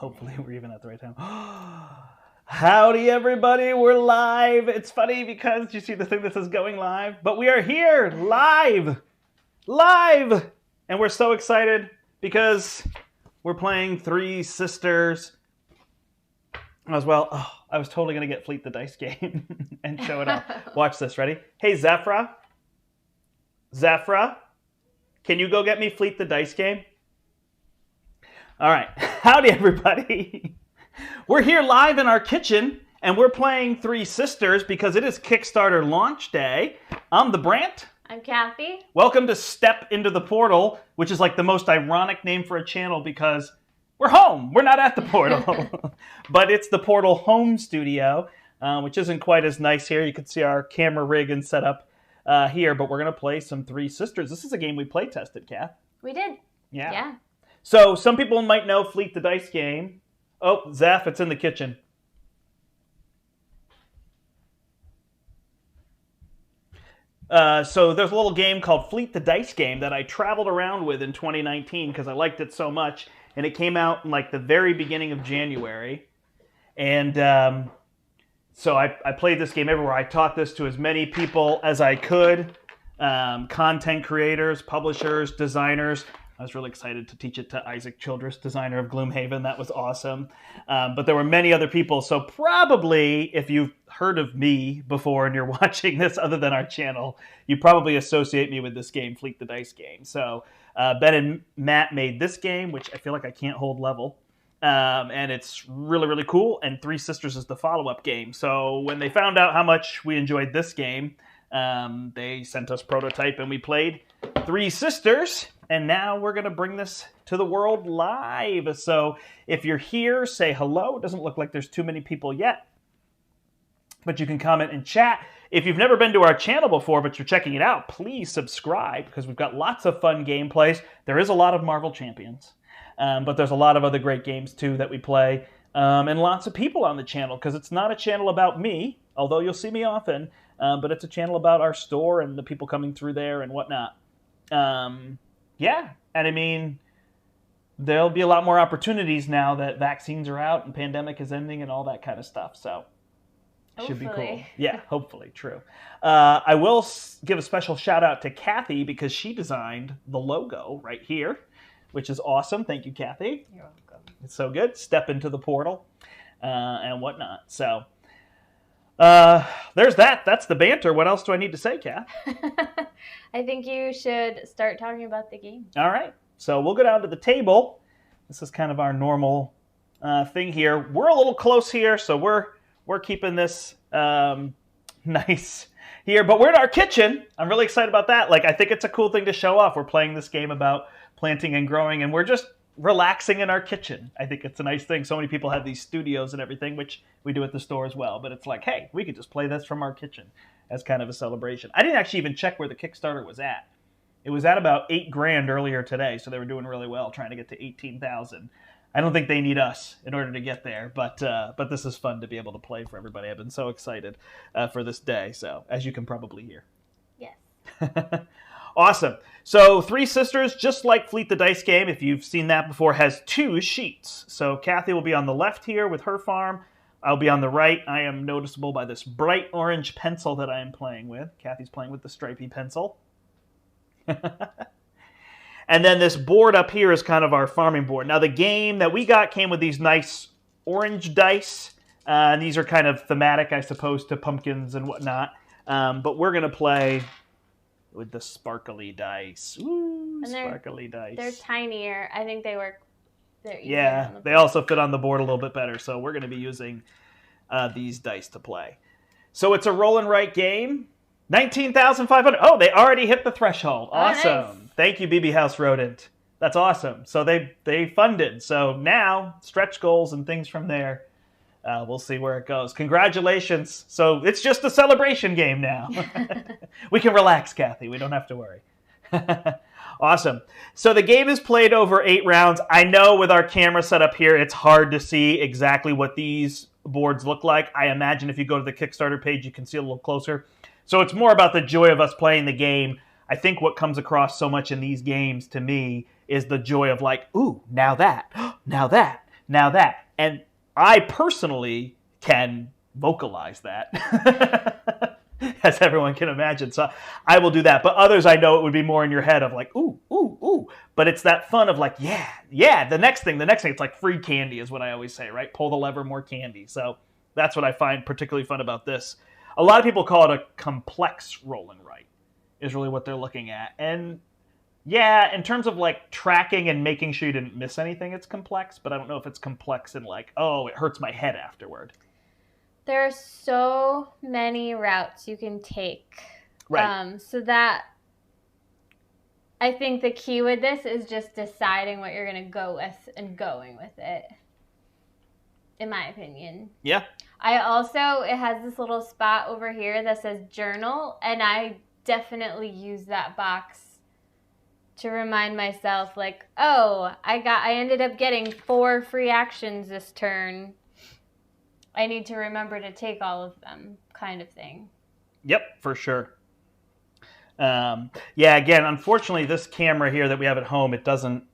Hopefully we're even at the right time. Howdy, everybody. We're live. It's funny because you see the thing that says going live, but we are here live. And we're so excited because we're playing Three Sisters. I was totally going to get Fleet the Dice game and show it off. Watch this. Ready? Hey, Zafra, can you go get me Fleet the Dice game? All right. Howdy, everybody. We're here live in our kitchen, and we're playing Three Sisters because it is Kickstarter launch day. I'm the Brandt. I'm Kathy. Welcome to Step Into the Portal, which is like the most ironic name for a channel because we're home. We're not at the portal. But it's the Portal Home Studio, which isn't quite as nice here. You can see our camera rig and setup here, but we're going to play some Three Sisters. This is a game we play tested, Kath. We did. Yeah. So some people might know Fleet the Dice game. Oh, Zaf, it's in the kitchen. So there's a little game called Fleet the Dice game that I traveled around with in 2019 because I liked it so much. And it came out in like the very beginning of January. And so I played this game everywhere. I taught this to as many people as I could. Content creators, publishers, designers. I was really excited to teach it to Isaac Childress, designer of Gloomhaven. That was awesome. But there were many other people. So probably if you've heard of me before and you're watching this other than our channel, you probably associate me with this game, Fleet the Dice game. So Ben and Matt made this game, which I feel like I can't hold level. And it's really, really cool. And Three Sisters is the follow-up game. So when they found out how much we enjoyed this game, they sent us prototype and we played Three Sisters. And now we're going to bring this to the world live. So if you're here, say hello. It doesn't look like there's too many people yet, but you can comment and chat. If you've never been to our channel before, but you're checking it out, please subscribe because we've got lots of fun gameplays. There is a lot of Marvel Champions, but there's a lot of other great games too that we play, and lots of people on the channel because it's not a channel about me, although you'll see me often, but it's a channel about our store and the people coming through there and whatnot. Yeah, and I mean, there'll be a lot more opportunities now that vaccines are out and pandemic is ending and all that kind of stuff, so it should be cool. Yeah, hopefully, true. I will give a special shout out to Kathy because she designed the logo right here, which is awesome. Thank you, Kathy. You're welcome. It's so good. Step into the portal and whatnot. So there's that. That's the banter. What else do I need to say, Kath? I think you should start talking about the game. All right. So we'll go down to the table. This is kind of our normal thing here. We're a little close here, so we're keeping this nice here. But we're in our kitchen. I'm really excited about that. Like, I think it's a cool thing to show off. We're playing this game about planting and growing, and we're just relaxing in our kitchen. I think it's a nice thing. So many people have these studios and everything, which we do at the store as well. But it's like, hey, we could just play this from our kitchen as kind of a celebration. I didn't actually even check where the Kickstarter was at. It was at about $8,000 earlier today, so they were doing really well, trying to get to 18,000. I don't think they need us in order to get there, but this is fun to be able to play for everybody. I've been so excited for this day, so as you can probably hear. Yes. Awesome. So Three Sisters, just like Fleet the Dice game, if you've seen that before, has two sheets. So Kathy will be on the left here with her farm. I'll be on the right. I am noticeable by this bright orange pencil that I am playing with. Kathy's playing with the stripy pencil. And then this board up here is kind of our farming board. Now the game that we got came with these nice orange dice. And these are kind of thematic, I suppose, to pumpkins and whatnot. But we're going to play with the sparkly dice. Ooh, and sparkly dice. They're tinier. I think they work. Yeah, they also fit on the board a little bit better. So we're going to be using these dice to play. So it's a roll and write game. 19,500. Oh, they already hit the threshold. Awesome. Nice. Thank you, BB House Rodent. That's awesome. So they funded. So now stretch goals and things from there. We'll see where it goes. Congratulations. So it's just a celebration game now. We can relax, Kathy. We don't have to worry. Awesome. So the game is played over 8 rounds. I know with our camera set up here, it's hard to see exactly what these boards look like. I imagine if you go to the Kickstarter page, you can see a little closer. So it's more about the joy of us playing the game. I think what comes across so much in these games to me is the joy of like, ooh, now that, now that. Now that, and I personally can vocalize that, as everyone can imagine. So I will do that. But others, I know it would be more in your head of like, ooh, ooh, ooh. But it's that fun of like, yeah, the next thing. It's like free candy is what I always say, right? Pull the lever, more candy. So that's what I find particularly fun about this. A lot of people call it a complex roll and write is really what they're looking at. And yeah, in terms of like tracking and making sure you didn't miss anything, it's complex. But I don't know if it's complex in like, oh, it hurts my head afterward. There are so many routes you can take. Right. So that, I think the key with this is just deciding what you're going to go with and going with it, in my opinion. Yeah. It has this little spot over here that says journal, and I definitely use that box to remind myself like, oh, I ended up getting 4 free actions this turn. I need to remember to take all of them, kind of thing. Yep, for sure. Yeah, again, unfortunately, this camera here that we have at home, it doesn't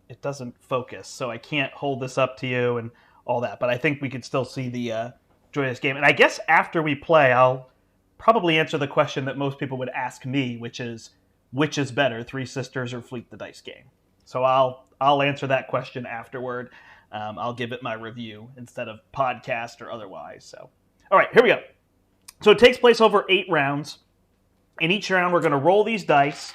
focus, so I can't hold this up to you and all that. But I think we could still see the joy of this game. And I guess after we play, I'll probably answer the question that most people would ask me, which is better, Three Sisters or Fleet the Dice game? So I'll answer that question afterward. I'll give it my review instead of podcast or otherwise. So, all right, here we go. So it takes place over 8 rounds. In each round, we're going to roll these dice,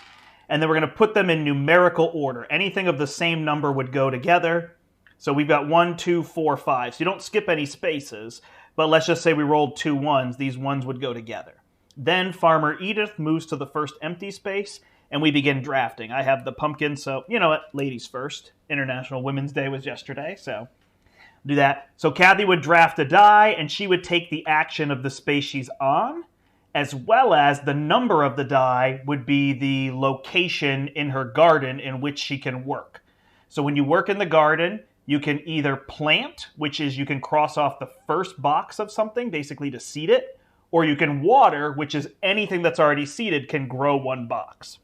and then we're going to put them in numerical order. Anything of the same number would go together. So we've got 1, 2, 4, 5. So you don't skip any spaces, but let's just say we rolled 2 ones. These ones would go together. Then Farmer Edith moves to the first empty space, and we begin drafting. I have the pumpkin, so you know what? Ladies first. International Women's Day was yesterday, so do that. So Kathy would draft a die, and she would take the action of the space she's on, as well as the number of the die would be the location in her garden in which she can work. So when you work in the garden, you can either plant, which is you can cross off the first box of something, basically to seed it, or you can water, which is anything that's already seeded can grow 1 box.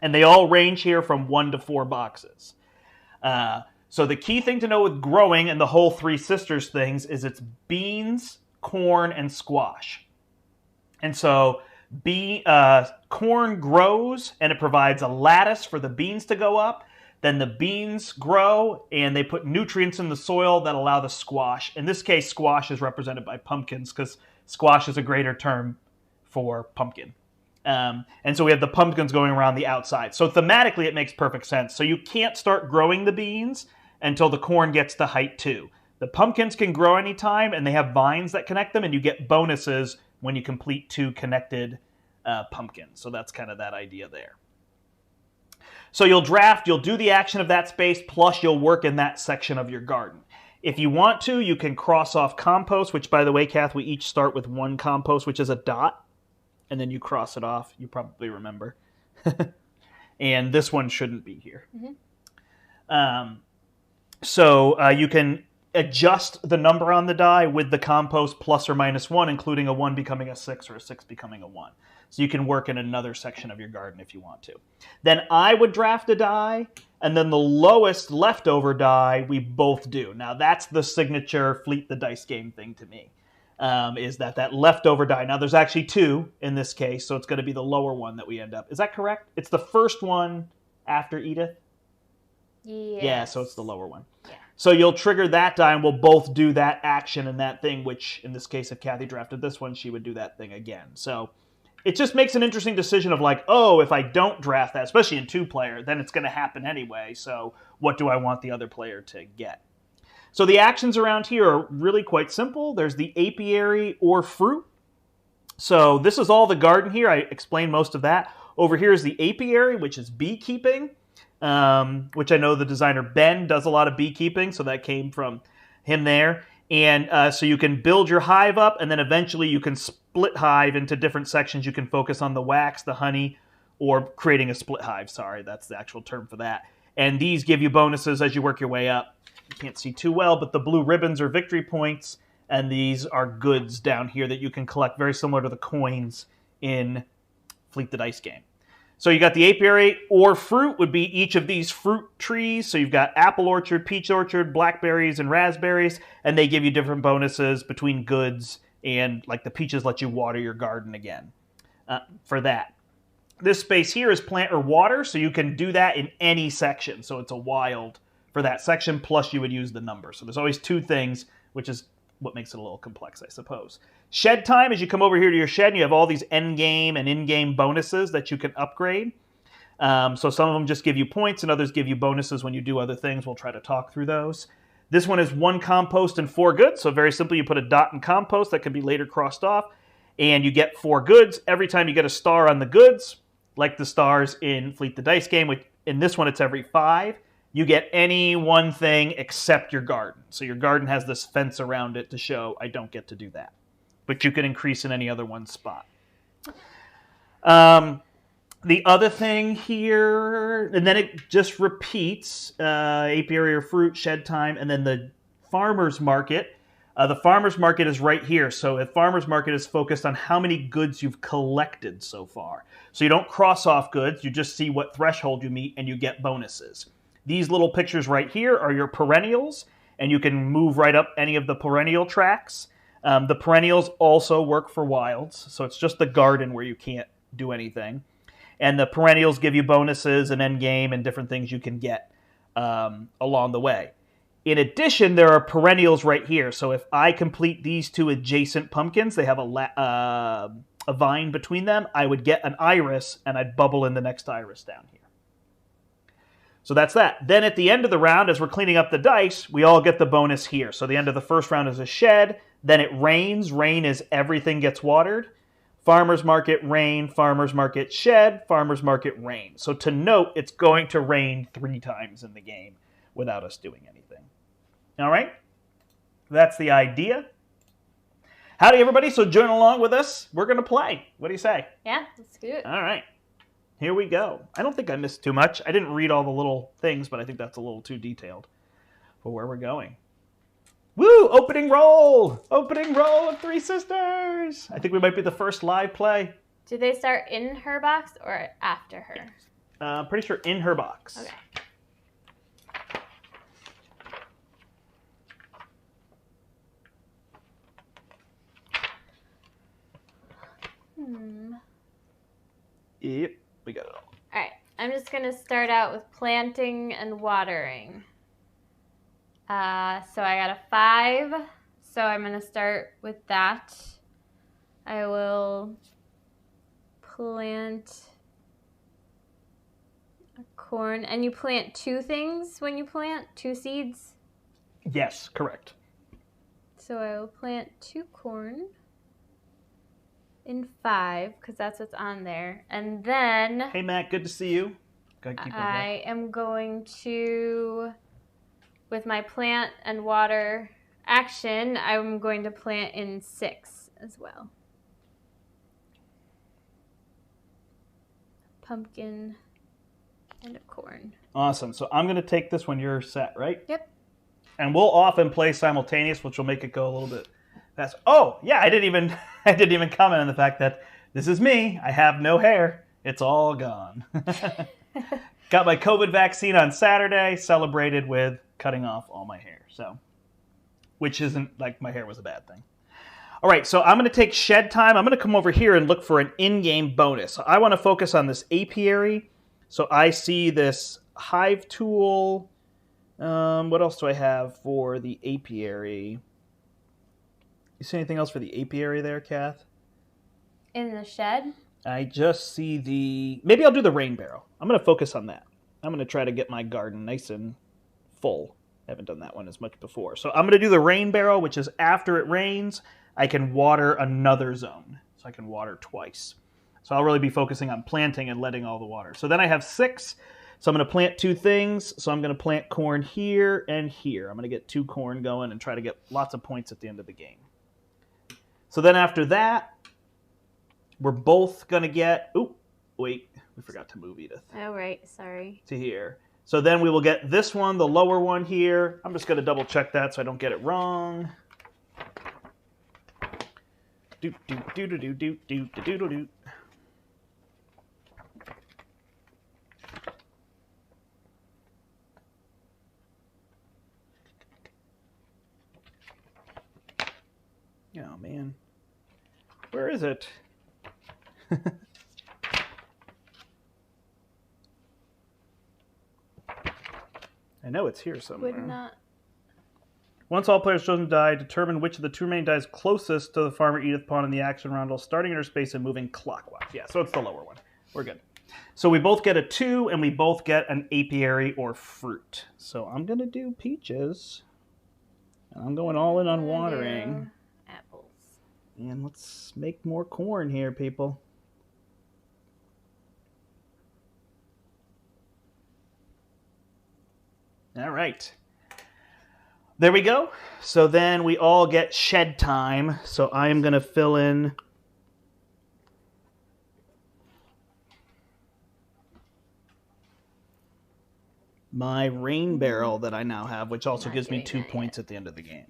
And they all range here from 1 to 4 boxes. So the key thing to know with growing and the whole Three Sisters things is it's beans, corn, and squash. And so corn grows, and it provides a lattice for the beans to go up. Then the beans grow, and they put nutrients in the soil that allow the squash. In this case, squash is represented by pumpkins because squash is a greater term for pumpkin. And so we have the pumpkins going around the outside. So thematically, it makes perfect sense. So you can't start growing the beans until the corn gets to height 2. The pumpkins can grow anytime, and they have vines that connect them, and you get bonuses when you complete 2 connected pumpkins. So that's kind of that idea there. So you'll draft, you'll do the action of that space, plus you'll work in that section of your garden. If you want to, you can cross off compost, which, by the way, Kath, we each start with 1 compost, which is a dot. And then you cross it off. You probably remember. And this one shouldn't be here. Mm-hmm. So you can adjust the number on the die with the compost plus or minus 1, including a 1 becoming a 6 or a 6 becoming a 1. So you can work in another section of your garden if you want to. Then I would draft a die, and then the lowest leftover die we both do. Now that's the signature Fleet the Dice game thing to me. Is that leftover die. Now, there's actually 2 in this case, so it's going to be the lower one that we end up. Is that correct? It's the first one after Edith? Yes. Yeah, so it's the lower one. Yeah. So you'll trigger that die, and we'll both do that action and that thing, which, in this case, if Kathy drafted this one, she would do that thing again. So it just makes an interesting decision of like, oh, if I don't draft that, especially in 2-player, then it's going to happen anyway, so what do I want the other player to get? So the actions around here are really quite simple. There's the apiary or fruit. So this is all the garden here. I explained most of that. Over here is the apiary, which is beekeeping, which I know the designer Ben does a lot of beekeeping, so that came from him there. And so you can build your hive up, and then eventually you can split hive into different sections. You can focus on the wax, the honey, or creating a split hive. Sorry, that's the actual term for that. And these give you bonuses as you work your way up. You can't see too well, but the blue ribbons are victory points, and these are goods down here that you can collect, very similar to the coins in Fleet the Dice game. So you got the apiary or fruit would be each of these fruit trees. So you've got apple orchard, peach orchard, blackberries, and raspberries, and they give you different bonuses between goods, and like the peaches let you water your garden again for that. This space here is plant or water, so you can do that in any section. So it's a wild for that section, plus you would use the number. So there's always two things, which is what makes it a little complex, I suppose. Shed time, as you come over here to your shed, and you have all these end-game and in-game bonuses that you can upgrade. So some of them just give you points, and others give you bonuses when you do other things. We'll try to talk through those. This one is 1 compost and 4 goods. So very simply, you put a dot in compost that can be later crossed off, and you get 4 goods. Every time you get a star on the goods, like the stars in Fleet the Dice game, in this one it's every 5, you get any one thing except your garden. So your garden has this fence around it to show I don't get to do that. But you can increase in any other one spot. The other thing here, and then it just repeats, apiary or fruit, shed time, and then the farmer's market. The farmer's market is right here. So a farmer's market is focused on how many goods you've collected so far. So you don't cross off goods, you just see what threshold you meet and you get bonuses. These little pictures right here are your perennials, and you can move right up any of the perennial tracks. The perennials also work for wilds, so it's just the garden where you can't do anything. And the perennials give you bonuses and end game and different things you can get along the way. In addition, there are perennials right here. So if I complete these 2 adjacent pumpkins, they have a vine between them, I would get an iris, and I'd bubble in the next iris down here. So that's that. Then at the end of the round, as we're cleaning up the dice, we all get the bonus here. So the end of the first round is a shed. Then it rains. Rain is everything gets watered. Farmer's market, rain. Farmer's market, shed. Farmer's market, rain. So to note, it's going to rain 3 times in the game without us doing anything. All right? That's the idea. Howdy, everybody. So join along with us. We're going to play. What do you say? Yeah, let's do it. All right. Here we go. I don't think I missed too much. I didn't read all the little things, but I think that's a little too detailed for where we're going. Woo! Opening roll! Opening roll of Three Sisters! I think we might be the first live play. Do they start in her box or after her? Pretty sure in her box. Okay. Yep, we got it all. All right. I'm just going to start out with planting and watering. So I got a 5. So I'm going to start with that. I will plant a corn. And you plant 2 things when you plant? 2 seeds? Yes, correct. So I will plant 2 corn in 5 because that's what's on there. And then... Hey, Matt, good to see you. I am going to, with my plant and water action, I'm going to plant in 6 as well. Pumpkin and a corn. Awesome. So I'm going to take this when you're set, right? Yep. And we'll often play simultaneous, which will make it go a little bit fast. Oh, yeah, I didn't even comment on the fact that this is me. I have no hair. It's all gone. Got my COVID vaccine on Saturday, celebrated with cutting off all my hair. So, which isn't like my hair was a bad thing. All right, so I'm going to take shed time. I'm going to come over here and look for an in-game bonus. So I want to focus on this apiary. So I see this hive tool. What else do I have for the apiary? You see anything else for the apiary there, Kath? In the shed? I just see maybe I'll do the rain barrel. I'm going to focus on that. I'm going to try to get my garden nice and full. I haven't done that one as much before. So I'm going to do the rain barrel, which is after it rains, I can water another zone. So I can water twice. So I'll really be focusing on planting and letting all the water. So then I have 6. So I'm going to plant 2 things. So I'm going to plant corn here and here. I'm going to get 2 corn going and try to get lots of points at the end of the game. So then after that, we're both going to get... Oop, wait, we forgot to move Edith. Oh, right, sorry. To here. So then we will get this one, the lower one here. I'm just going to double check that so I don't get it wrong. Oh, man. Where is it? I know it's here somewhere. Would not. Once all players chosen die, determine which of the two remaining dies closest to the Farmer Edith pawn in the action round while starting in her space and moving clockwise. Yeah, so it's the lower one. We're good. So we both get a 2, and we both get an apiary or fruit. So I'm going to do peaches. I'm going all in on watering. Apples. And let's make more corn here, people. All right. There we go. So then we all get shed time. So I am going to fill in my rain barrel that I now have, which also gives me 2 points at the end of the game.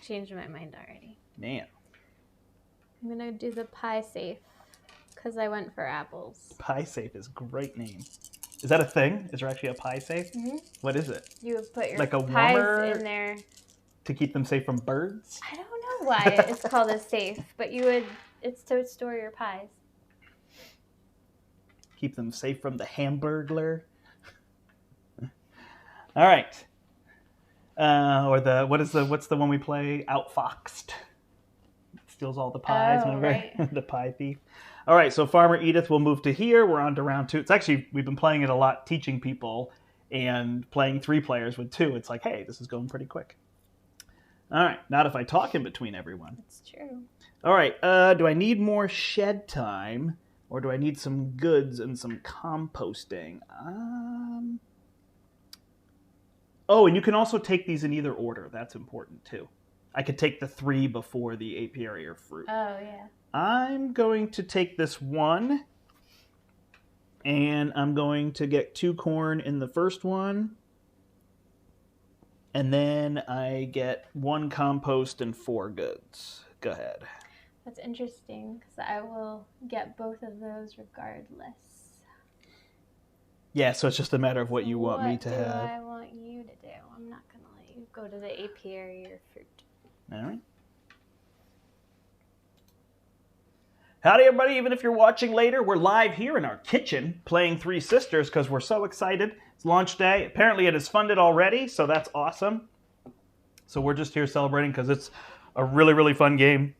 Changed my mind already. Man. I'm going to do the pie safe because I went for apples. Pie safe is a great name. Is that a thing? Is there actually a pie safe? Mm-hmm. What is it? You would put your like a pies warmer in there. To keep them safe from birds? I don't know why it's called a safe, but it's to store your pies. Keep them safe from the Hamburglar. All right. Or what's the one we play? Outfoxed. Steals all the pies. Oh, right. The pie thief. All right, so Farmer Edith will move to here. We're on to round 2. It's actually, we've been playing it a lot, teaching people, and playing 3 players with 2. It's like, hey, this is going pretty quick. All right, not if I talk in between everyone. That's true. All right, do I need more shed time, or do I need some goods and some composting? Oh, and you can also take these in either order. That's important, too. I could take the 3 before the apiary or fruit. Oh, yeah. I'm going to take this 1, and I'm going to get 2 corn in the first one, and then I get 1 compost and 4 goods. Go ahead. That's interesting, because I will get both of those regardless. Yeah, so it's just a matter of what you want me to have. What do I want you to do? I'm not going to let you go to the apiary or fruit. All right. Howdy, everybody. Even if you're watching later, we're live here in our kitchen playing Three Sisters because we're so excited. It's launch day. Apparently it is funded already, so that's awesome. So we're just here celebrating because it's a really, really fun game.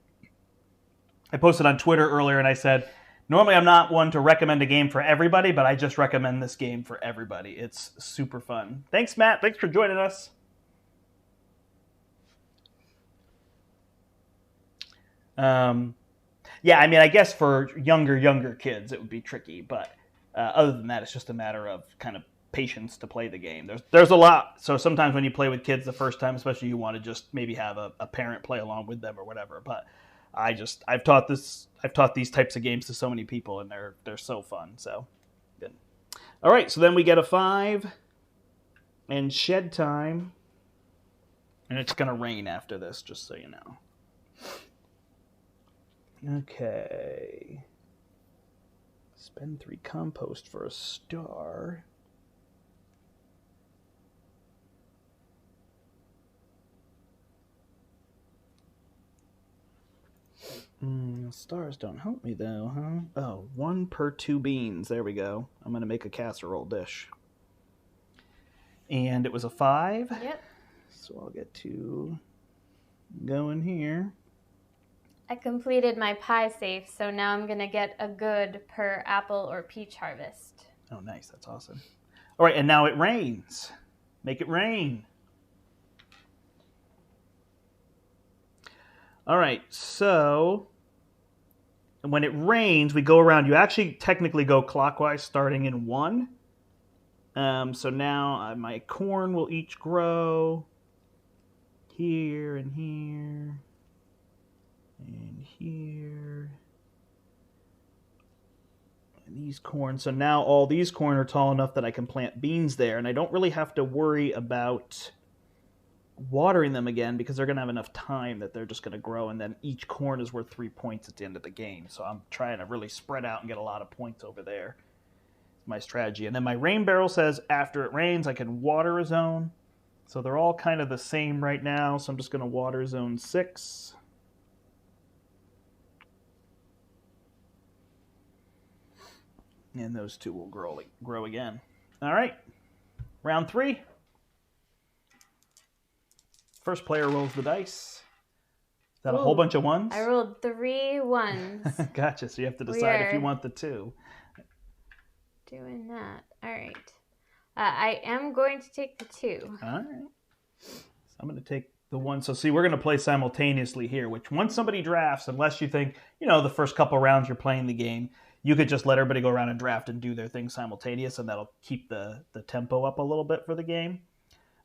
I posted on Twitter earlier and I said, normally I'm not one to recommend a game for everybody, but I just recommend this game for everybody. It's super fun. Thanks, Matt. Thanks for joining us. Yeah, I mean, I guess for younger kids, it would be tricky. But other than that, it's just a matter of kind of patience to play the game. There's a lot. So sometimes when you play with kids the first time, especially, you want to just maybe have a parent play along with them or whatever. But I've taught these types of games to so many people, and they're so fun. So good. All right, so then we get a 5 and shed time, and it's gonna rain after this, just so you know. Okay. Spend 3 compost for a star. Stars don't help me though, huh? Oh, 1 per 2 beans. There we go. I'm going to make a casserole dish. And it was a 5. Yep. So I'll get 2 going here. I completed my pie safe, so now I'm going to get a good per apple or peach harvest. Oh, nice. That's awesome. All right, and now it rains. Make it rain. All right, so when it rains, we go around. You actually technically go clockwise, starting in 1. So now my corn will each grow here and here. And here. And these corn. So now all these corn are tall enough that I can plant beans there. And I don't really have to worry about watering them again because they're going to have enough time that they're just going to grow. And then each corn is worth 3 points at the end of the game. So I'm trying to really spread out and get a lot of points over there. It's my strategy. And then my rain barrel says after it rains, I can water a zone. So they're all kind of the same right now. So I'm just going to water zone 6. And those two will grow again. All right. Round 3. First player rolls the dice. Is that a whole bunch of ones? I rolled 3 ones. Gotcha. So you have to decide if you want the 2. Doing that. All right. I am going to take the 2. All right. So I'm going to take the 1. So see, we're going to play simultaneously here, which once somebody drafts, unless you think, the first couple rounds you're playing the game, you could just let everybody go around and draft and do their thing simultaneous, and that'll keep the tempo up a little bit for the game.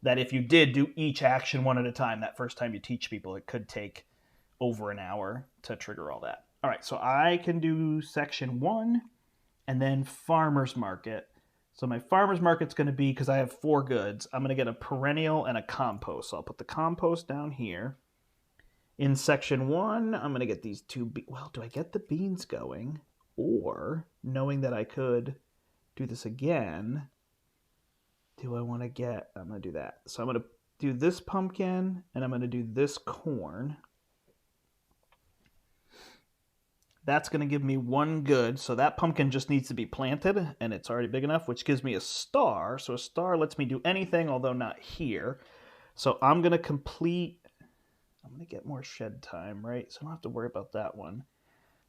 That if you did do each action one at a time, that first time you teach people, it could take over an hour to trigger all that. All right, so I can do section 1 and then farmer's market. So my farmer's market's going to be, because I have 4 goods, I'm going to get a perennial and a compost. So I'll put the compost down here. In section 1, I'm going to get these 2. Well, do I get the beans going? Or, knowing that I could do this again, do I want to get... I'm going to do that. So I'm going to do this pumpkin, and I'm going to do this corn. That's going to give me 1 good. So that pumpkin just needs to be planted, and it's already big enough, which gives me a star. So a star lets me do anything, although not here. So I'm going to complete... I'm going to get more shed time, right? So I don't have to worry about that one.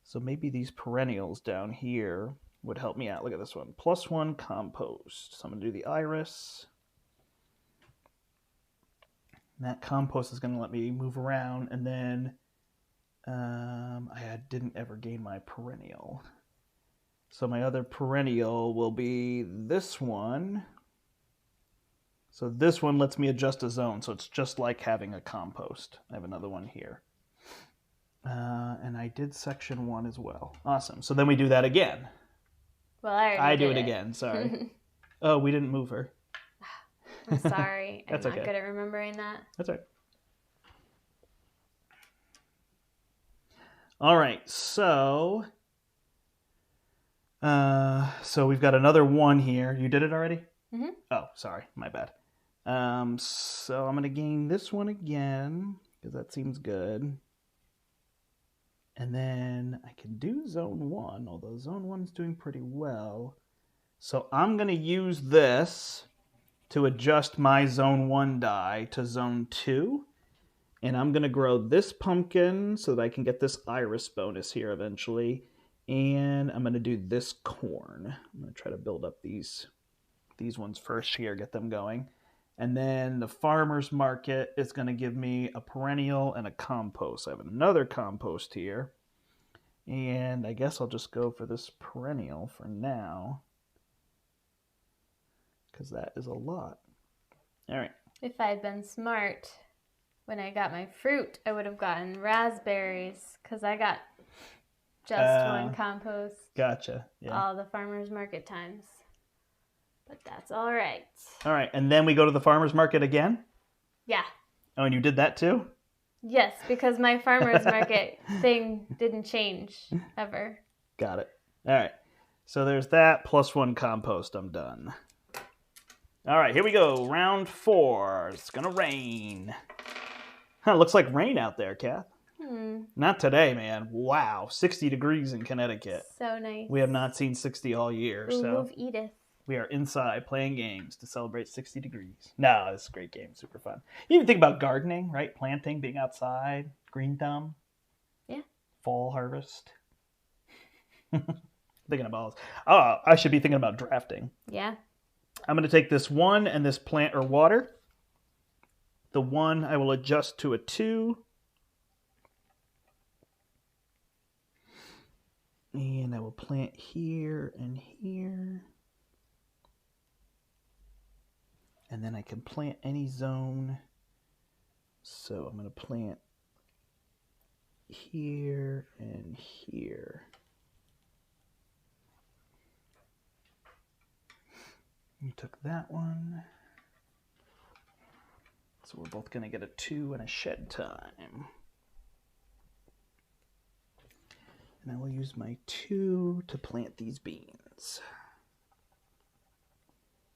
So maybe these perennials down here would help me out. Look at this one. +1 compost. So I'm going to do the iris. And that compost is going to let me move around. And then I didn't ever gain my perennial. So my other perennial will be this one. So this one lets me adjust a zone. So it's just like having a compost. I have another one here. And I did section 1 as well. Awesome. So then we do that again. Well, I do it again. Sorry. Oh, we didn't move her. I'm sorry. That's I'm not okay. good at remembering that. That's all right. All right. So we've got another 1 here. You did it already? Mm-hmm. Oh, sorry. My bad. So I'm going to gain this one again because that seems good. And then I can do zone 1, although zone 1's doing pretty well. So I'm going to use this to adjust my zone 1 die to zone 2. And I'm going to grow this pumpkin so that I can get this iris bonus here eventually. And I'm going to do this corn. I'm going to try to build up these ones first here, get them going. And then the farmer's market is going to give me a perennial and a compost. I have another compost here. And I guess I'll just go for this perennial for now, because that is a lot. All right. If I had been smart when I got my fruit, I would have gotten raspberries, because I got just 1 compost. Gotcha. Yeah. All the farmer's market times. But that's all right. All right. And then we go to the farmer's market again? Yeah. Oh, and you did that too? Yes, because my farmer's market thing didn't change ever. Got it. All right. So there's that +1 compost. I'm done. All right. Here we go. Round 4. It's going to rain. Huh, looks like rain out there, Kath. Not today, man. Wow. 60 degrees in Connecticut. So nice. We have not seen 60 all year. Ooh, so move Edith. we are inside playing games to celebrate 60 degrees. No, it's a great game. Super fun. You even think about gardening, right? Planting, being outside, green thumb. Yeah. Fall harvest. Thinking about this. Oh, I should be thinking about drafting. Yeah. I'm going to take this 1 and this plant or water. The 1 I will adjust to a 2. And I will plant here and here. And then I can plant any zone. So I'm going to plant here and here. You took that one. So we're both going to get a 2 and a shed time. And I will use my 2 to plant these beans.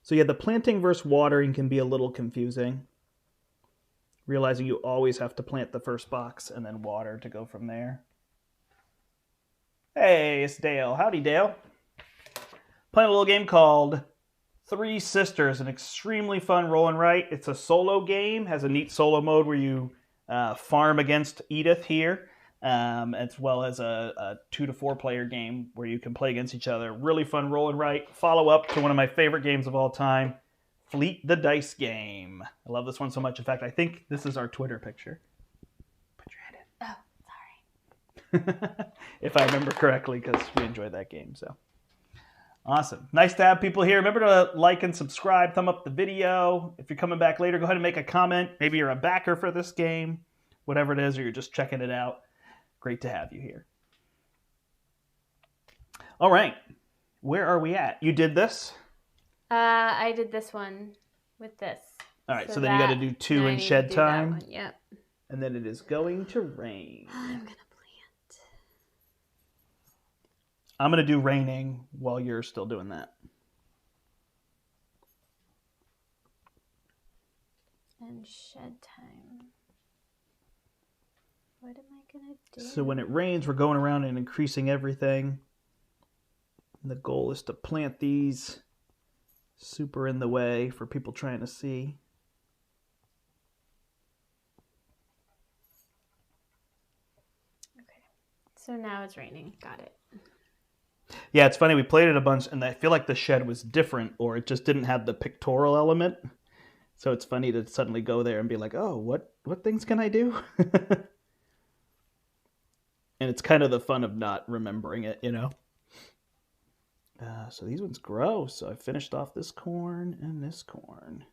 So yeah, the planting versus watering can be a little confusing. Realizing you always have to plant the first box and then water to go from there. Hey, it's Dale. Howdy, Dale. Playing a little game called Three Sisters, an extremely fun roll and write. It's a solo game, has a neat solo mode where you farm against Edith here, as well as a 2 to 4 player game where you can play against each other. Really fun roll and write. Follow up to one of my favorite games of all time, Fleet the Dice Game. I love this one so much. In fact, I think this is our Twitter picture. Put your head in. Oh, sorry. If I remember correctly, because we enjoyed that game. So awesome. Nice to have people here. Remember to like and subscribe, thumb up the video. If you're coming back later, go ahead and make a comment. Maybe you're a backer for this game, whatever it is, or you're just checking it out. Great to have you here. All right. Where are we at? You did this? I did this one with this. All right, so then you got to do 2 in shed time. Yep. And then it is going to rain. I'm going to plant. I'm going to do raining while you're still doing that. And shed time. What am I going to do? So when it rains, we're going around and increasing everything. And the goal is to plant these super in the way for people trying to see. Okay. So now it's raining. Got it. Yeah, it's funny. We played it a bunch, and I feel like the shed was different, or it just didn't have the pictorial element. So it's funny to suddenly go there and be like, oh, what things can I do? And it's kind of the fun of not remembering it, you know? So these ones grow. So I finished off this corn and this corn.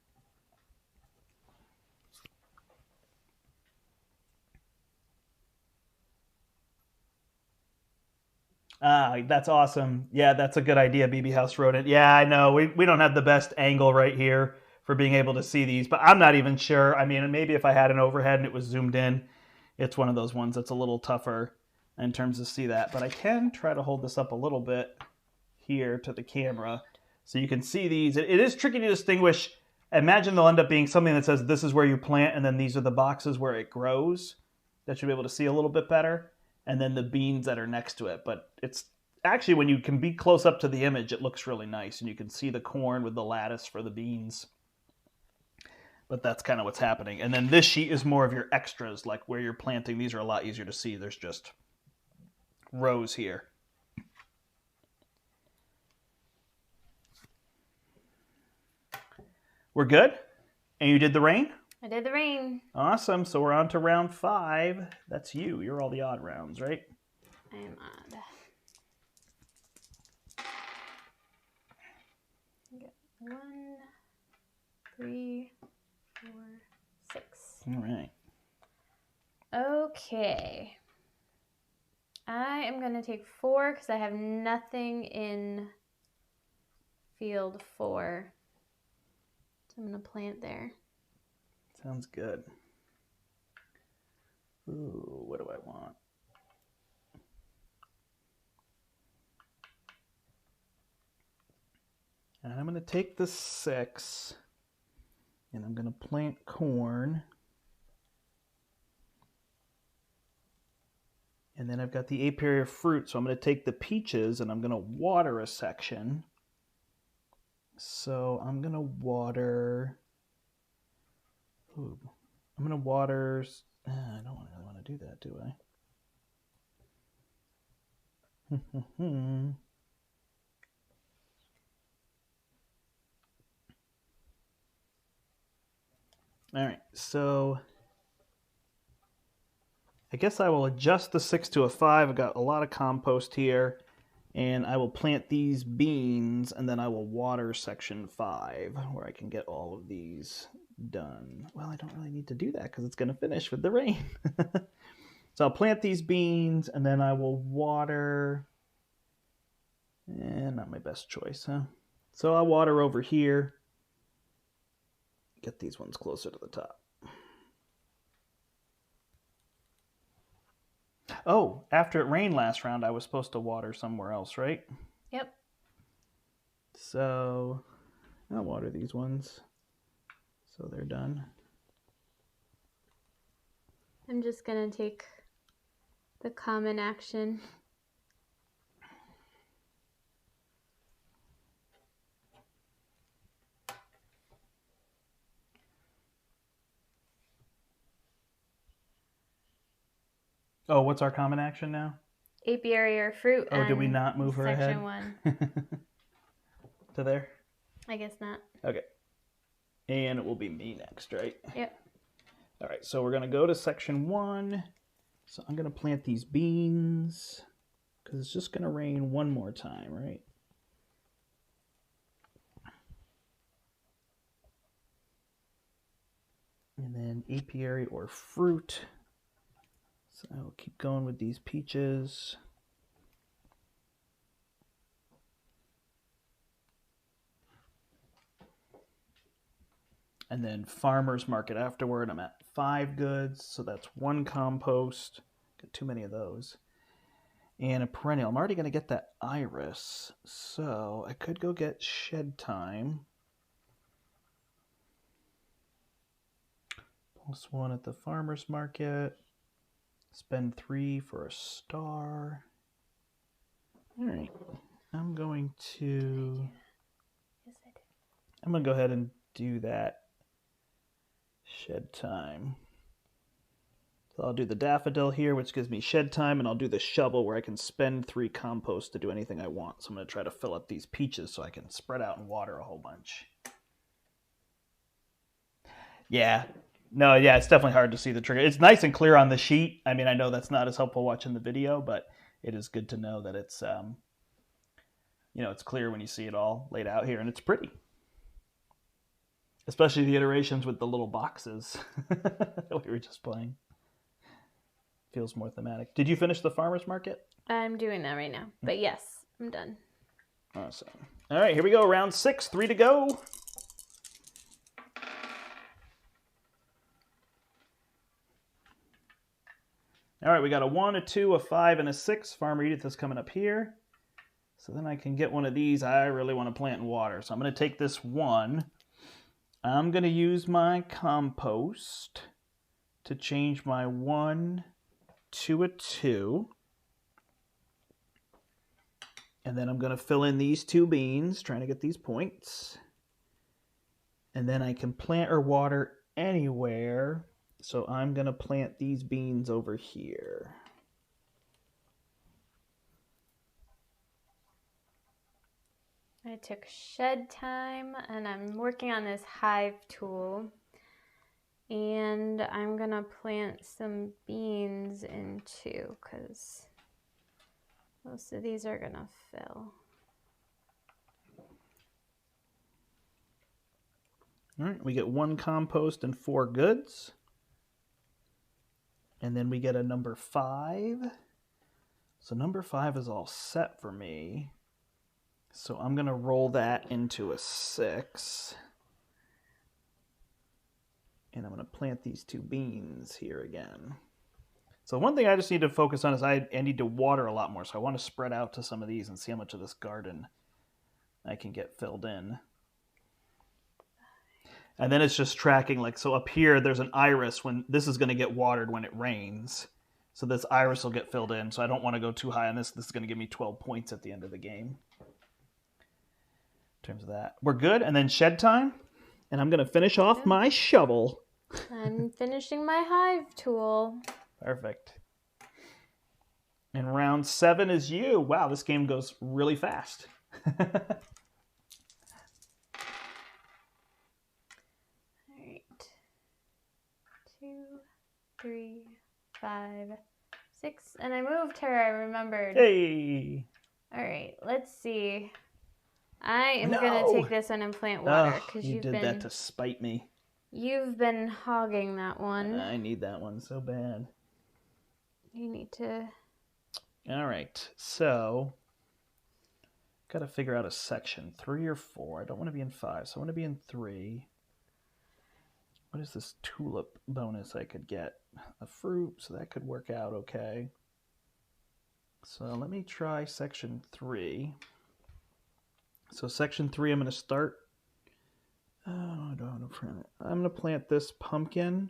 That's awesome. Yeah, that's a good idea, BB House Rodent. Yeah, I know. We don't have the best angle right here for being able to see these, but I'm not even sure. I mean, maybe if I had an overhead and it was zoomed in, it's one of those ones that's a little tougher in terms of see that. But I can try to hold this up a little bit here to the camera so you can see these. It is tricky to distinguish. Imagine they'll end up being something that says this is where you plant, and then these are the boxes where it grows. That you'll be able to see a little bit better. And then the beans that are next to it. But it's actually, when you can be close up to the image, it looks really nice. And you can see the corn with the lattice for the beans. But that's kind of what's happening. And then this sheet is more of your extras, like where you're planting. These are a lot easier to see. There's just rows here. We're good? And you did the rain? I did the rain. Awesome. So we're on to round 5. That's you. You're all the odd rounds, right? I am odd. Get 1, 3, 4, 6. All right. Okay. I am going to take 4 because I have nothing in field 4. So I'm going to plant there. Sounds good. Ooh, what do I want? And I'm going to take the 6, and I'm going to plant corn. And then I've got the apiary of fruit, so I'm going to take the peaches, and I'm going to water a section. So I'm going to water... Ooh, I'm going to water... I don't really want to do that, do I? All right, so I guess I will adjust the 6 to a 5. I've got a lot of compost here, and I will plant these beans, and then I will water section 5, where I can get all of these done. Well, I don't really need to do that because it's going to finish with the rain. So I'll plant these beans, and then I will water. Not my best choice, huh? So I'll water over here. Get these ones closer to the top. Oh, after it rained last round, I was supposed to water somewhere else, right? Yep. So I'll water these ones. So they're done. I'm just going to take the common action. Oh, what's our common action now? Apiary or fruit. Oh, did we not move her ahead? Section 1. To there? I guess not. Okay. And it will be me next, right? Yep. All right, so we're going to go to section 1. So I'm going to plant these beans because it's just going to rain one more time, right? And then apiary or fruit. So I'll keep going with these peaches. And then farmer's market afterward. I'm at 5 goods, so that's 1 compost. Got too many of those. And a perennial. I'm already going to get that iris, so I could go get shed time. +1 at the farmer's market. Spend 3 for a star. All right. I'm going to... Yes, I did. I'm going to go ahead and do that shed time. So I'll do the daffodil here, which gives me shed time, and I'll do the shovel where I can spend 3 compost to do anything I want. So I'm going to try to fill up these peaches so I can spread out and water a whole bunch. Yeah. No, yeah, it's definitely hard to see the trigger. It's nice and clear on the sheet. I mean, I know that's not as helpful watching the video, but it is good to know that it's, it's clear when you see it all laid out here, and it's pretty. Especially the iterations with the little boxes that we were just playing. Feels more thematic. Did you finish the farmer's market? I'm doing that right now. But yes, I'm done. Awesome. All right, here we go. Round 6, 3 to go. All right, we got a 1, a 2, a 5, and a 6. Farmer Edith is coming up here. So then I can get one of these. I really want to plant in water. So I'm going to take this 1. I'm going to use my compost to change my 1 to a 2. And then I'm going to fill in these 2 beans, trying to get these points. And then I can plant or water anywhere. So I'm going to plant these beans over here. I took shed time, and I'm working on this hive tool. And I'm going to plant some beans in too, because most of these are going to fill. All right, we get 1 compost and 4 goods. And then we get a number 5. So number 5 is all set for me. So I'm going to roll that into a 6. And I'm going to plant these 2 beans here again. So one thing I just need to focus on is I need to water a lot more. So I want to spread out to some of these and see how much of this garden I can get filled in. And then it's just tracking, like, so up here there's an iris when this is going to get watered when it rains. So this iris will get filled in. So I don't want to go too high on this. This is going to give me 12 points at the end of the game. In terms of that. We're good. And then shed time. And I'm going to finish off my shovel. I'm finishing my hive tool. Perfect. And round 7 is you. Wow, this game goes really fast. All right. 2, 3, 5, 6. And I moved her, I remembered. Hey. All right, let's see. I am going to take this one and plant water. Oh, you did that to spite me. You've been hogging that one. I need that one so bad. You need to... All right, so got to figure out a section. 3 or 4. I don't want to be in 5, so I want to be in 3. What is this tulip bonus I could get? A fruit, so that could work out okay. So let me try section 3. So section 3, I'm going to start. Oh, I don't want to plant it. I'm going to plant this pumpkin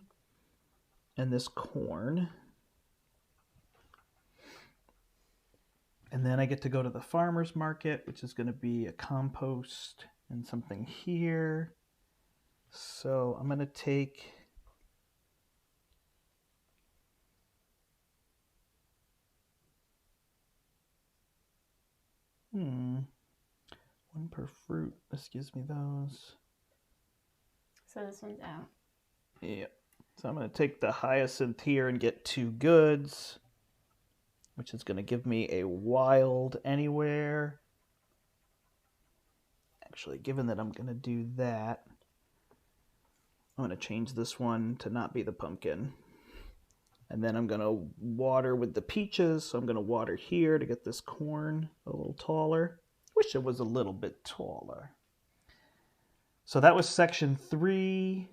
and this corn. And then I get to go to the farmer's market, which is going to be a compost and something here. So I'm going to take One per fruit. This gives me those. So this one's out. Yep. So I'm going to take the hyacinth here and get 2 goods, which is going to give me a wild anywhere. Actually, given that I'm going to do that, I'm going to change this one to not be the pumpkin. And then I'm going to water with the peaches. So I'm going to water here to get this corn a little taller. Wish it was a little bit taller. So that was section 3.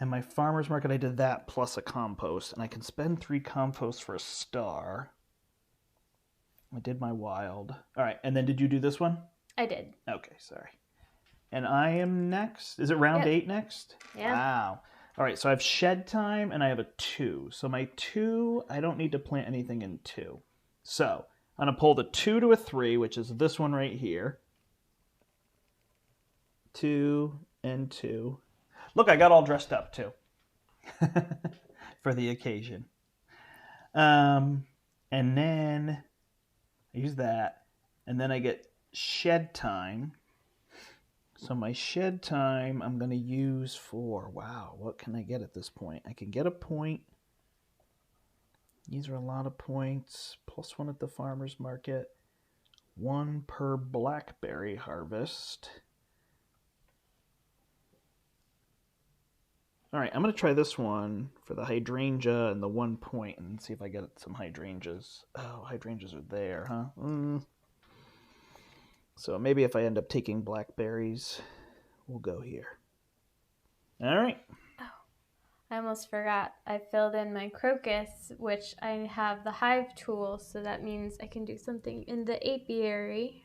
And my farmer's market, I did that plus a compost. And I can spend 3 composts for a star. I did my wild. All right, and then did you do this one? I did. Okay, sorry. And I am next. Is it round 8 next? Yeah. Wow. All right, so I have shed time and I have a 2. So my 2, I don't need to plant anything in 2. So I'm going to pull the 2 to a 3, which is this one right here. 2 and 2. Look, I got all dressed up too for the occasion. And then I use that. And then I get shed time. So my shed time I'm going to use for, wow, what can I get at this point? I can get a point. These are a lot of points. Plus 1 at the farmer's market. 1 per blackberry harvest. All right, I'm going to try this one for the hydrangea and the 1 point and see if I get some hydrangeas. Oh, hydrangeas are there, huh? So maybe if I end up taking blackberries, we'll go here. All right. Oh, I almost forgot. I filled in my crocus, which I have the hive tool, so that means I can do something in the apiary.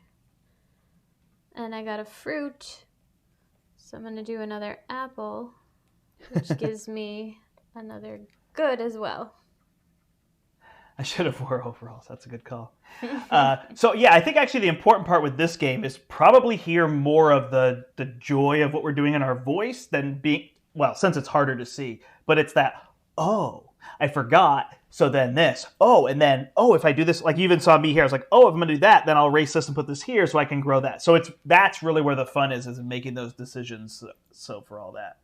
And I got a fruit, so I'm going to do another apple, which gives me another good as well. I should have wore overalls. That's a good call. So yeah, I think actually the important part with this game is probably hear more of the joy of what we're doing in our voice than being, well, since it's harder to see, but it's that, oh, I forgot. So then this, oh, and then, oh, if I do this, like you even saw me here, I was like, oh, if I'm going to do that, then I'll erase this and put this here so I can grow that. So that's really where the fun is in making those decisions. So for all that.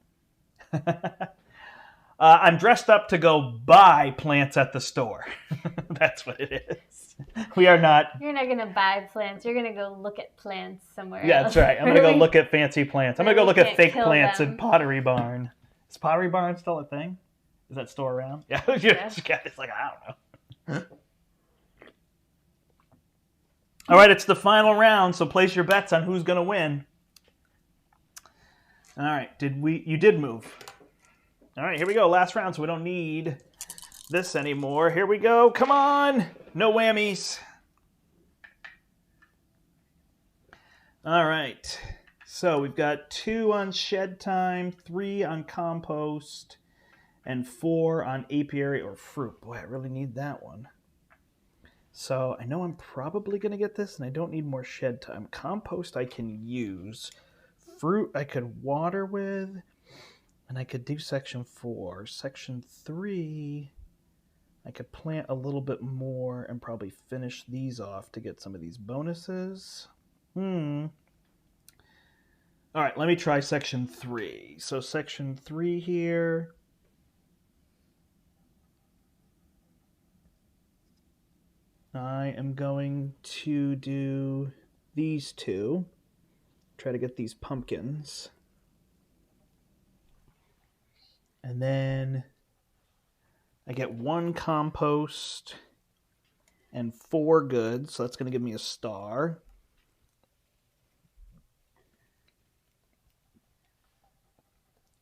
I'm dressed up to go buy plants at the store. That's what it is. We are not... You're not going to buy plants. You're going to go look at plants somewhere Yeah, else. that's right. I'm going to go look at fancy plants. I'm going to go look at fake plants them. in Pottery Barn. Is Pottery Barn still a thing? Is that store around? Yeah. It's like, I don't know. All right, it's the final round, so place your bets on who's going to win. All right, you did move. All right, here we go. Last round, so we don't need this anymore. Here we go. Come on. No whammies. All right. So we've got 2 on shed time, 3 on compost, and 4 on apiary or fruit. Boy, I really need that one. So I know I'm probably going to get this, and I don't need more shed time. Compost I can use. Fruit I could water with. And I could do section 4. Section 3, I could plant a little bit more and probably finish these off to get some of these bonuses. All right, let me try section 3. So section 3 here. I am going to do these 2. Try to get these pumpkins. And then I get 1 compost and 4 goods. So that's going to give me a star.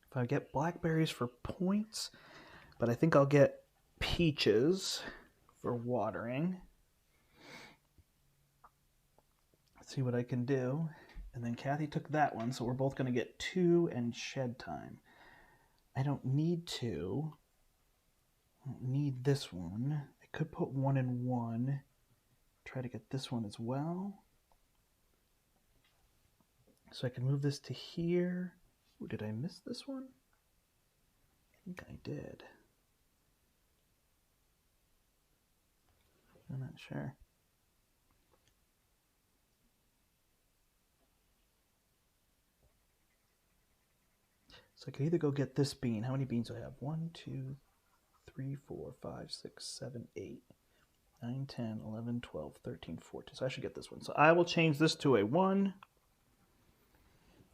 If I get blackberries for points, but I think I'll get peaches for watering. Let's see what I can do. And then Kathy took that one, so we're both going to get 2 and shed time. I don't need 2. I don't need this one. I could put 1 and 1. Try to get this one as well. So I can move this to here. Ooh, did I miss this one? I think I did. I'm not sure. So I could either go get this bean. How many beans do I have? 1, 2, 3, 4, 5, 6, 7, 8, 9, 10, 11, 12, 13, 14. So I should get this one. So I will change this to a 1.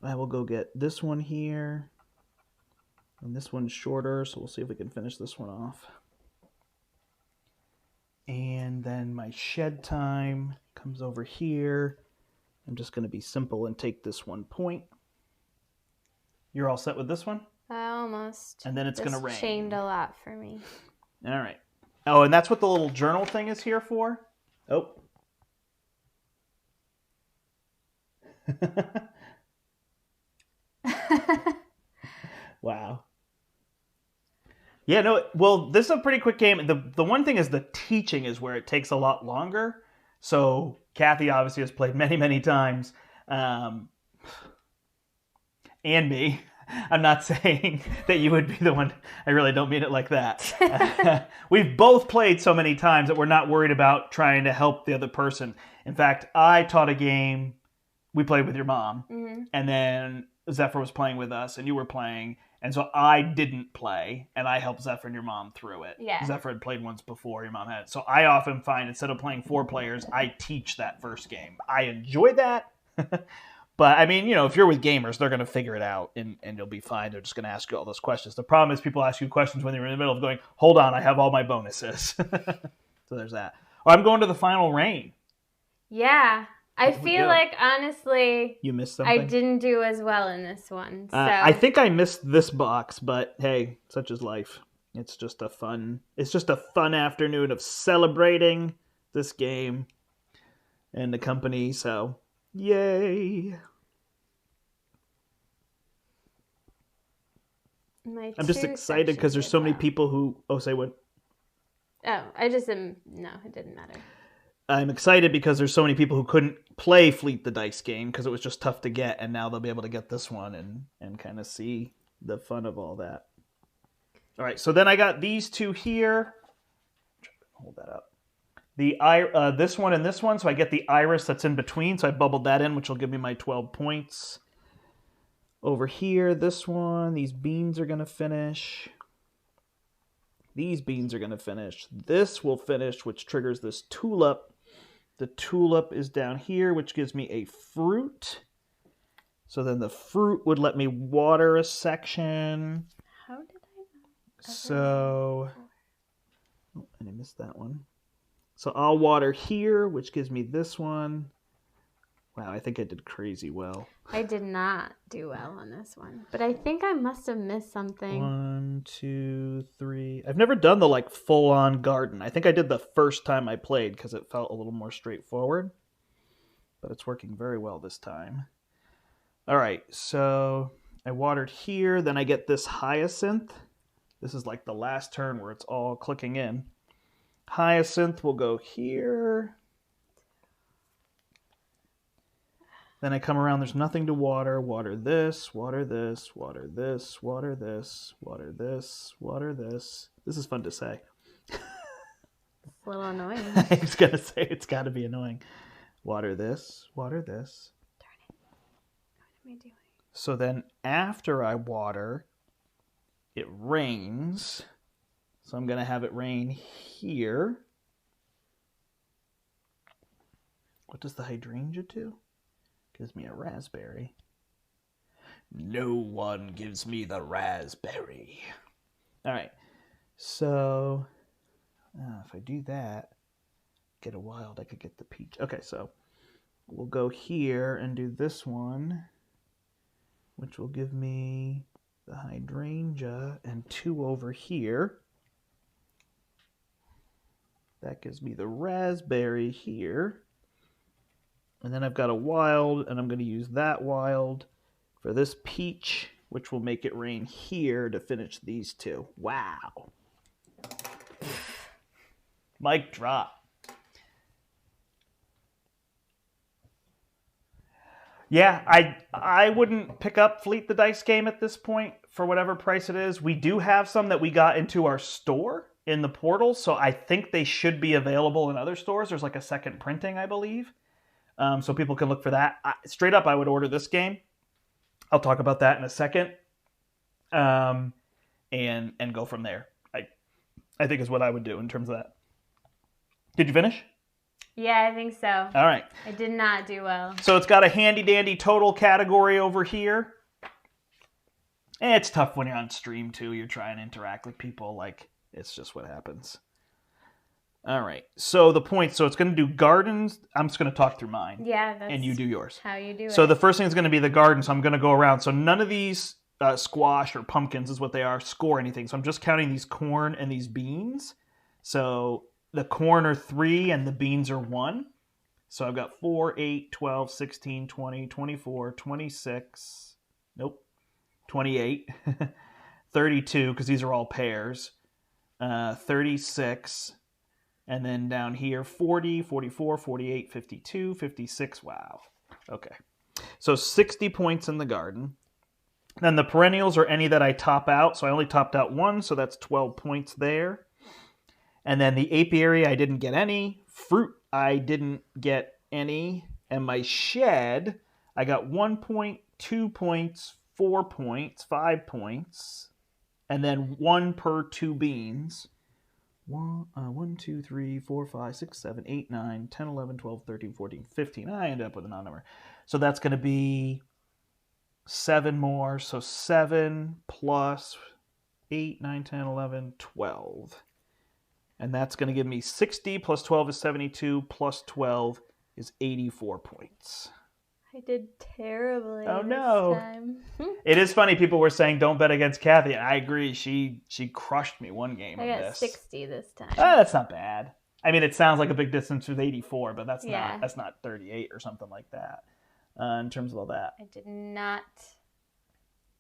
I will go get this one here. And this one's shorter, so we'll see if we can finish this one off. And then my shed time comes over here. I'm just going to be simple and take this 1 point. You're all set with this one? Almost. And then it's going to rain. This chained a lot for me. All right. Oh, and that's what the little journal thing is here for? Oh. Wow. Yeah, no, well, this is a pretty quick game. The one thing is the teaching is where it takes a lot longer. So Kathy obviously has played many, many times. And me. I'm not saying that you would be the one. I really don't mean it like that. We've both played so many times that we're not worried about trying to help the other person. In fact, I taught a game. We played with your mom. Mm-hmm. And then Zephyr was playing with us and you were playing. And so I didn't play, and I helped Zephyr and your mom through it. Yeah. Zephyr had played once before, your mom had. So I often find, instead of playing 4 players, I teach that first game. I enjoy that. But, I mean, you know, if you're with gamers, they're going to figure it out, and you'll be fine. They're just going to ask you all those questions. The problem is people ask you questions when you're in the middle of going, hold on, I have all my bonuses. So there's that. Oh, I'm going to the final rain. Yeah. I feel like, honestly, you missed something? I didn't do as well in this one. So. I think I missed this box, but hey, such is life. It's just a fun afternoon of celebrating this game and the company, so yay. I'm just excited because there's so many people who... Oh, say what? Oh, I just am... No, it didn't matter. I'm excited because there's so many people who couldn't play Fleet the Dice game because it was just tough to get, and now they'll be able to get this one and kind of see the fun of all that. All right, so then I got these two here. Hold that up. This one and this one, so I get the iris that's in between, so I bubbled that in, which will give me my 12 points. Over here, this one, these beans are going to finish. These beans are going to finish. This will finish, which triggers this tulip. The tulip is down here, which gives me a fruit. So then the fruit would let me water a section. How did I know? So, oh, and I missed that one. So I'll water here, which gives me this one. Wow, I think I did crazy well. I did not do well on this one, but I think I must have missed something. 1, 2, 3. I've never done the full-on garden. I think I did the first time I played because it felt a little more straightforward, but it's working very well this time. All right, so I watered here. Then I get this hyacinth. This is like the last turn where it's all clicking in. Hyacinth will go here. Then I come around, there's nothing to water. Water this, water this, water this, water this, water this, water this. This is fun to say. It's a little annoying. I was going to say, it's got to be annoying. Water this, water this. Darn it. What am I doing? So then after I water, it rains. So I'm going to have it rain here. What does the hydrangea do? Gives me a raspberry. No one gives me the raspberry. All right. So if I do that, get a wild, I could get the peach. Okay, so we'll go here and do this one, which will give me the hydrangea and 2 over here. That gives me the raspberry here. And then I've got a wild, and I'm going to use that wild for this peach, which will make it rain here to finish these 2. Wow. Mic drop. Yeah, I wouldn't pick up Fleet the Dice game at this point for whatever price it is. We do have some that we got into our store in the portal, so I think they should be available in other stores. There's like a second printing, I believe. So people can look for that. Straight up, I would order this game. I'll talk about that in a second. and go from there. I think is what I would do in terms of that. Did you finish? Yeah, I think so. All right. I did not do well. So it's got a handy-dandy total category over here. And it's tough when you're on stream, too. You're trying to interact with people. Like, it's just what happens. All right. So the points. So it's going to do gardens. I'm just going to talk through mine. Yeah, that's and you do yours. how you do it. So the first thing is going to be the garden. So I'm going to go around. So none of these squash or pumpkins is what they are, score anything. So I'm just counting these corn and these beans. So the corn are 3 and the beans are 1. So I've got 4, 8, 12, 16, 20, 24, 26. Nope. 28. 32, because these are all pairs. 36. And then down here, 40, 44, 48, 52, 56. Wow. Okay. So 60 points in the garden. Then the perennials are any that I top out. So I only topped out 1, so that's 12 points there. And then the apiary, I didn't get any. Fruit, I didn't get any. And my shed, I got 1 point, 2 points, 4 points, 5 points. And then 1 per 2 beans. 1, 2, 3, 4, 5, 6, 7, 8, 9, 10, 11, 12, 13, 14, 15. I ended up with an odd number. So that's going to be 7 more. So 7 plus 8, 9, 10, 11, 12. And that's going to give me 60 plus 12 is 72 plus 12 is 84 points. I did terribly Oh, no. this time. It is funny. People were saying don't bet against Kathy. I agree. She crushed me one game I of got this. 60 this time. That's not bad. I mean, it sounds like a big distance with 84, but that's Yeah. not 38 or something like that. In terms of all that, I did not.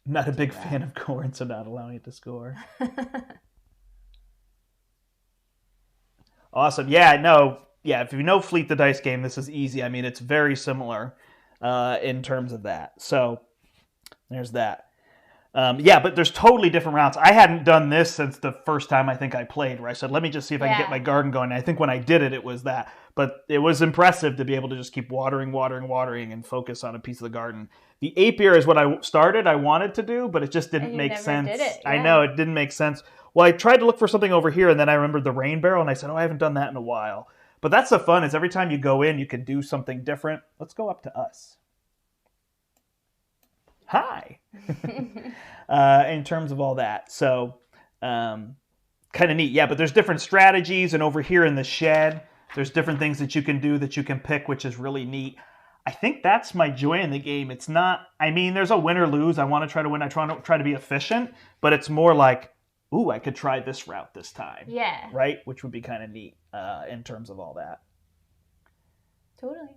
not a big fan of corn, so not allowing it to score. Awesome. Yeah. No. Yeah. If you know Fleet the Dice game, this is easy. I mean, it's very similar in terms of that. So there's that. Yeah, but there's totally different routes. I hadn't done this since the first time I think I played, where I said, let me just see if I can get my garden going. And I think when I did it, it was that. But it was impressive to be able to just keep watering and focus on a piece of the garden. The apiary is what I wanted to do, but it just didn't make sense. Did it. Yeah. I know, it didn't make sense. Well, I tried to look for something over here, and then I remembered the rain barrel, and I said, I haven't done that in a while. But that's the fun, is every time you go in, you can do something different. Let's go up to us. Hi. In terms of all that. So kind of neat. Yeah, but there's different strategies. And over here in the shed, there's different things that you can do that you can pick, which is really neat. I think that's my joy in the game. It's not, I mean, there's a win or lose. I want to try to win. I try to be efficient. But it's more like, ooh, I could try this route this time. Yeah. Right? Which would be kind of neat in terms of all that. Totally.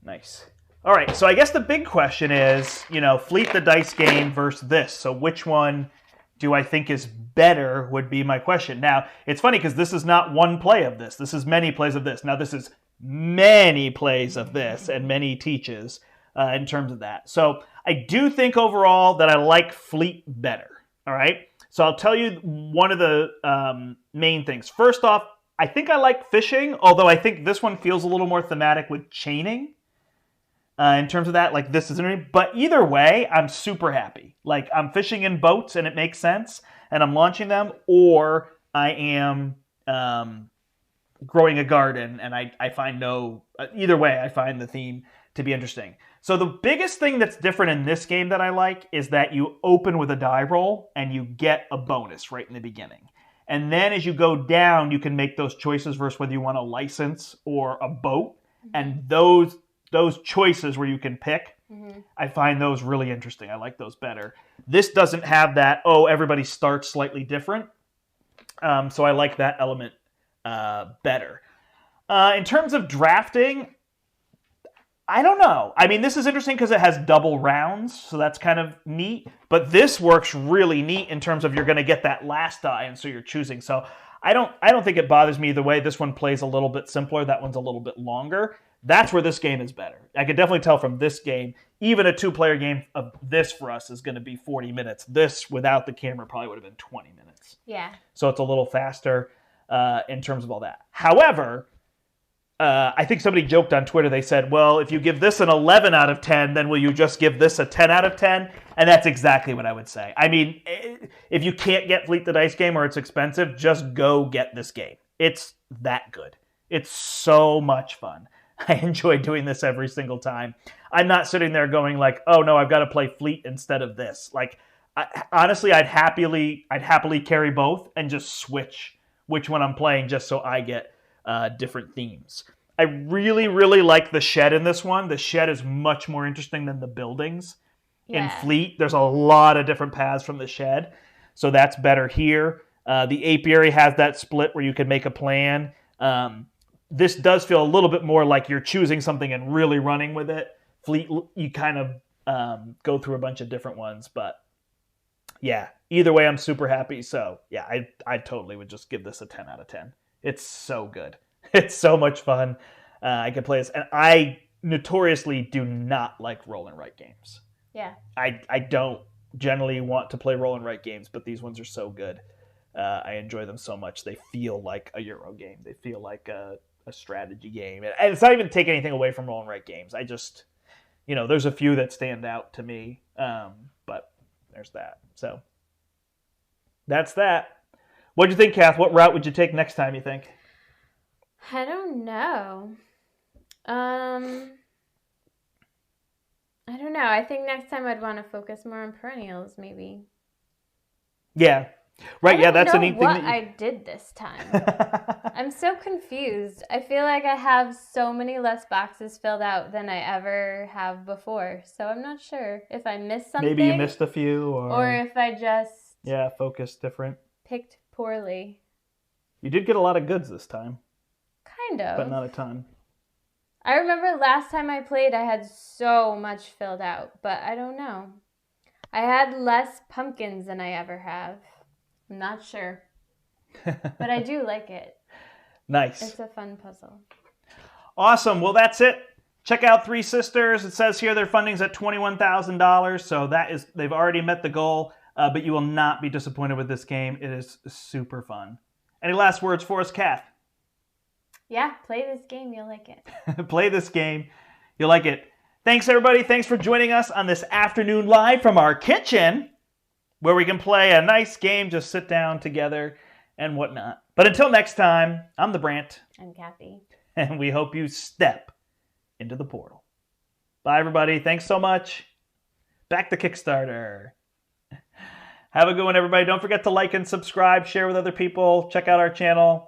Nice. All right, so I guess the big question is, Fleet the Dice game versus this. So which one do I think is better would be my question. Now, it's funny because this is not one play of this. This is many plays of this. Now, this is many plays of this and many teaches in terms of that. So I do think overall that I like Fleet better. All right, so I'll tell you one of the main things. First off, I think I like fishing, although I think this one feels a little more thematic with chaining. In terms of that, like this isn't, but either way, I'm super happy. Like I'm fishing in boats and it makes sense and I'm launching them, or I am growing a garden and I find either way, I find the theme to be interesting. So the biggest thing that's different in this game that I like is that you open with a die roll and you get a bonus right in the beginning. And then as you go down, you can make those choices versus whether you want a license or a boat. And those choices where you can pick, I find those really interesting. I like those better. This doesn't have that, everybody starts slightly different. So I like that element better. In terms of drafting, I don't know. I mean, this is interesting because it has double rounds, so that's kind of neat. But this works really neat in terms of you're going to get that last die, and so you're choosing. So I don't think it bothers me either way. This one plays a little bit simpler. That one's a little bit longer. That's where this game is better. I can definitely tell from this game, even a 2-player game of this for us is going to be 40 minutes. This, without the camera, probably would have been 20 minutes. Yeah. So it's a little faster in terms of all that. However, I think somebody joked on Twitter. They said, well, if you give this an 11 out of 10, then will you just give this a 10 out of 10? And that's exactly what I would say. I mean, if you can't get Fleet the Dice game or it's expensive, just go get this game. It's that good. It's so much fun. I enjoy doing this every single time. I'm not sitting there going like, oh no, I've got to play Fleet instead of this. Like, honestly, I'd happily carry both and just switch which one I'm playing just so I get different themes. I really, really like the shed in this one. The shed is much more interesting than the buildings. In Fleet, there's a lot of different paths from the shed, so that's better here. The apiary has that split where you can make a plan. This does feel a little bit more like you're choosing something and really running with it. Fleet, you kind of go through a bunch of different ones, but yeah, either way, I'm super happy. So yeah, I totally would just give this a 10 out of 10. It's so good. It's so much fun. I can play this, and I notoriously do not like roll and write games. Yeah. I don't generally want to play roll and write games, but these ones are so good. I enjoy them so much. They feel like a Euro game. They feel like a strategy game. And it's not even take anything away from roll and write games. I just, there's a few that stand out to me. But there's that. So that's that. What'd you think, Kath? What route would you take next time, you think? I don't know. I don't know. I think next time I'd want to focus more on perennials, maybe. Yeah. Right, yeah, that's a neat thing. I did this time. I'm so confused. I feel like I have so many less boxes filled out than I ever have before. So I'm not sure if I missed something. Maybe you missed a few. Or if I just... Yeah, focused different. Picked poorly. You did get a lot of goods this time. Kind of. But not a ton. I remember last time I played, I had so much filled out. But I don't know. I had less pumpkins than I ever have. I'm not sure. But I do like it. Nice. It's a fun puzzle. Awesome. Well, that's it. Check out Three Sisters. It says here their funding's at $21,000. So they've already met the goal. But you will not be disappointed with this game. It is super fun. Any last words for us, Kath? Yeah, play this game. You'll like it. Play this game. You'll like it. Thanks, everybody. Thanks for joining us on this afternoon live from our kitchen, where we can play a nice game, just sit down together and whatnot. But until next time, I'm the Brandt. I'm Kathy. And we hope you step into the portal. Bye, everybody. Thanks so much. Back to Kickstarter. Have a good one, everybody. Don't forget to like and subscribe, share with other people, check out our channel.